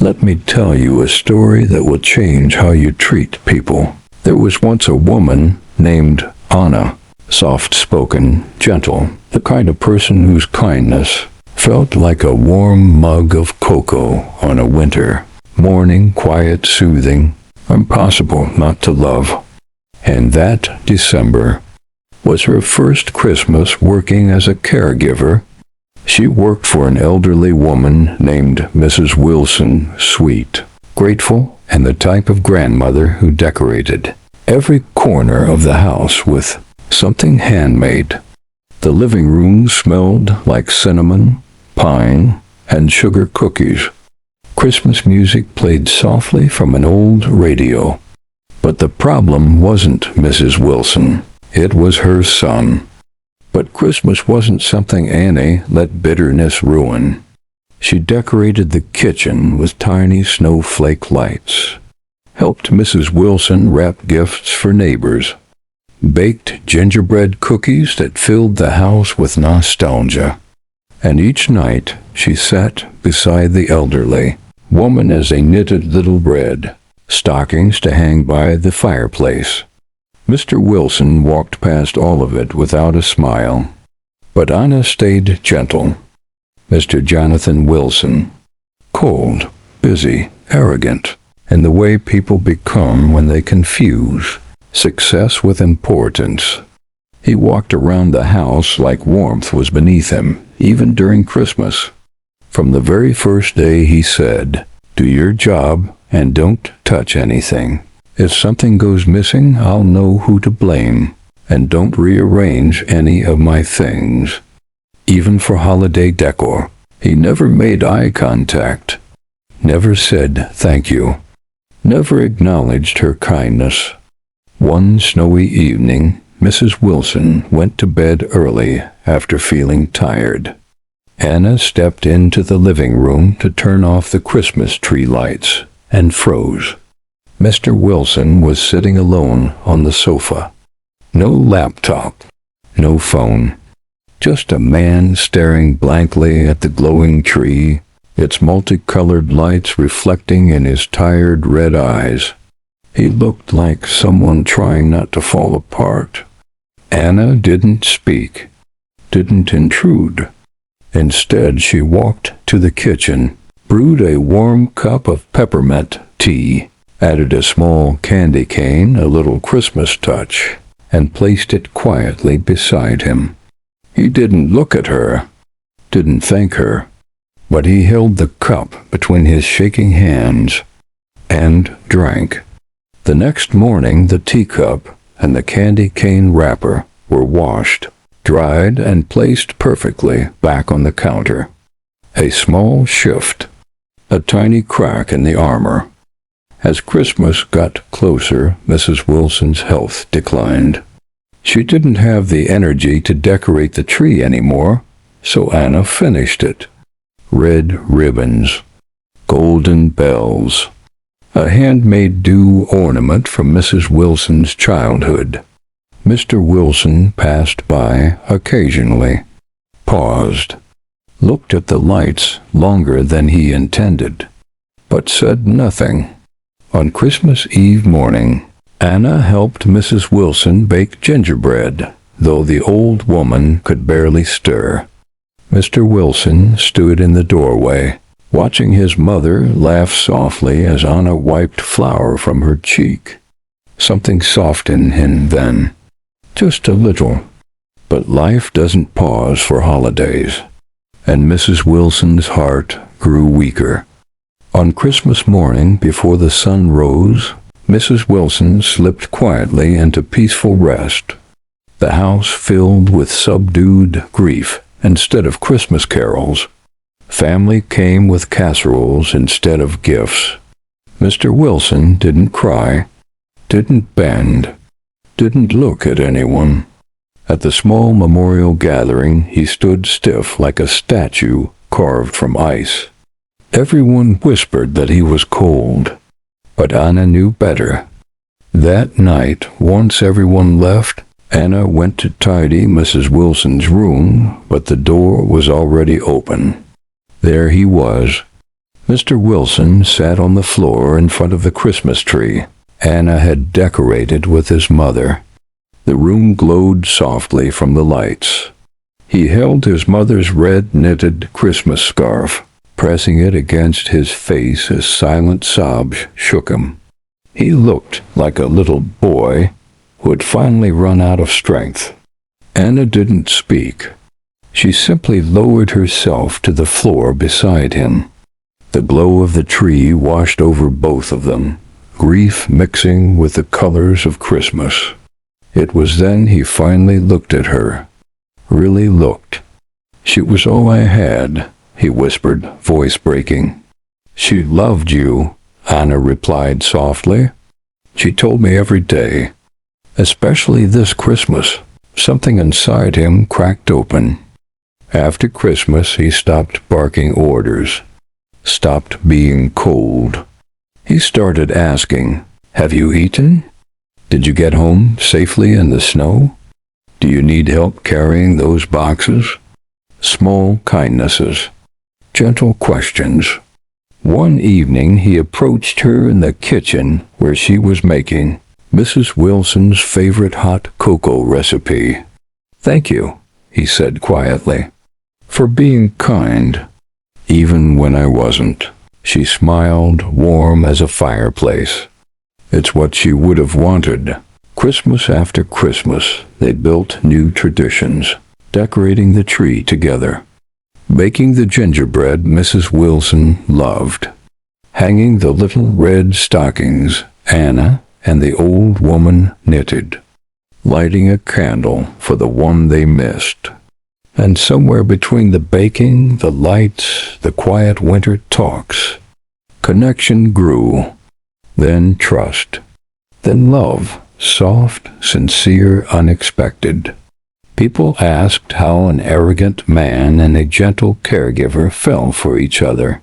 Let me tell you a story that will change how you treat people. There was once a woman named Anna, soft-spoken, gentle, the kind of person whose kindness felt like a warm mug of cocoa on a winter morning, quiet, soothing, impossible not to love. And that December was her first Christmas working as a caregiver. She worked for an elderly woman named Mrs. Wilson, sweet, grateful, and the type of grandmother who decorated every corner of the house with something handmade. The living room smelled like cinnamon, pine, and sugar cookies. Christmas music played softly from an old radio. But the problem wasn't Mrs. Wilson. It was her son. But Christmas wasn't something Annie let bitterness ruin. She decorated the kitchen with tiny snowflake lights, helped Mrs. Wilson wrap gifts for neighbors, baked gingerbread cookies that filled the house with nostalgia. And each night she sat beside the elderly woman as they knitted little bread, stockings to hang by the fireplace. Mr. Wilson walked past all of it without a smile. But Anna stayed gentle. Mr. Jonathan Wilson, cold, busy, arrogant, and the way people become when they confuse success with importance. He walked around the house like warmth was beneath him, even during Christmas. From the very first day he said, "Do your job and don't touch anything. If something goes missing, I'll know who to blame, and don't rearrange any of my things." Even for holiday decor, he never made eye contact, never said thank you, never acknowledged her kindness. One snowy evening, Mrs. Wilson went to bed early after feeling tired. Anna stepped into the living room to turn off the Christmas tree lights and froze. Mr. Wilson was sitting alone on the sofa. No laptop, no phone, just a man staring blankly at the glowing tree, its multicolored lights reflecting in his tired red eyes. He looked like someone trying not to fall apart. Anna didn't speak, didn't intrude. Instead, she walked to the kitchen, brewed a warm cup of peppermint tea, added a small candy cane, a little Christmas touch, and placed it quietly beside him. He didn't look at her, didn't thank her, but he held the cup between his shaking hands and drank. The next morning, the teacup and the candy cane wrapper were washed, dried, and placed perfectly back on the counter. A small shift, a tiny crack in the armor. As Christmas got closer, Mrs. Wilson's health declined. She didn't have the energy to decorate the tree anymore, so Anna finished it. Red ribbons, golden bells, a handmade dew ornament from Mrs. Wilson's childhood. Mr. Wilson passed by occasionally, paused, looked at the lights longer than he intended, but said nothing. On Christmas Eve morning, Anna helped Mrs. Wilson bake gingerbread, though the old woman could barely stir. Mr. Wilson stood in the doorway, watching his mother laugh softly as Anna wiped flour from her cheek. Something softened him then, just a little. But life doesn't pause for holidays, and Mrs. Wilson's heart grew weaker. On Christmas morning, before the sun rose, Mrs. Wilson slipped quietly into peaceful rest, the house filled with subdued grief instead of Christmas carols. Family came with casseroles instead of gifts. Mr. Wilson didn't cry, didn't bend, didn't look at anyone. At the small memorial gathering, he stood stiff like a statue carved from ice. Everyone whispered that he was cold, but Anna knew better. That night, once everyone left, Anna went to tidy Mrs. Wilson's room, but the door was already open. There he was, Mr. Wilson sat on the floor in front of the Christmas tree Anna had decorated with his mother. The room glowed softly from the lights. He held his mother's red knitted Christmas scarf, pressing it against his face as silent sobs shook him. He looked like a little boy who had finally run out of strength. Anna didn't speak. She simply lowered herself to the floor beside him. The glow of the tree washed over both of them, grief mixing with the colors of Christmas. It was then he finally looked at her. Really looked. "She was all I had," he whispered, voice breaking. "She loved you," Anna replied softly. "She told me every day. Especially this Christmas." Something inside him cracked open. After Christmas, he stopped barking orders, stopped being cold. He started asking, "Have you eaten? Did you get home safely in the snow? Do you need help carrying those boxes?" Small kindnesses, gentle questions. One evening he approached her in the kitchen where she was making Mrs. Wilson's favorite hot cocoa recipe. "Thank you," he said quietly, "for being kind, even when I wasn't." She smiled, warm as a fireplace. It's what she would have wanted. Christmas after Christmas, they built new traditions, decorating the tree together, baking the gingerbread Mrs. Wilson loved, hanging the little red stockings Anna and the old woman knitted, lighting a candle for the one they missed. And somewhere between the baking, the lights, the quiet winter talks, connection grew, then trust, then love, soft, sincere, unexpected. People asked how an arrogant man and a gentle caregiver fell for each other.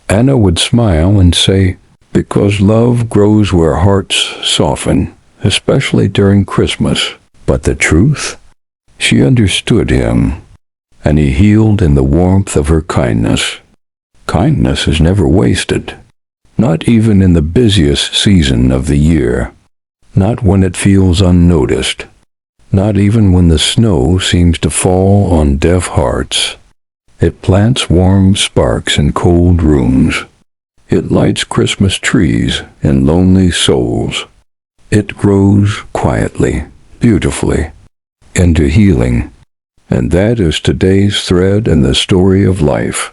Anna would smile and say, "Because love grows where hearts soften, especially during Christmas." But the truth? She understood him, and he healed in the warmth of her kindness. Kindness is never wasted, not even in the busiest season of the year, not when it feels unnoticed, not even when the snow seems to fall on deaf hearts. It plants warm sparks in cold rooms. It lights Christmas trees in lonely souls. It grows quietly, beautifully, into healing. And that is today's thread in the story of life.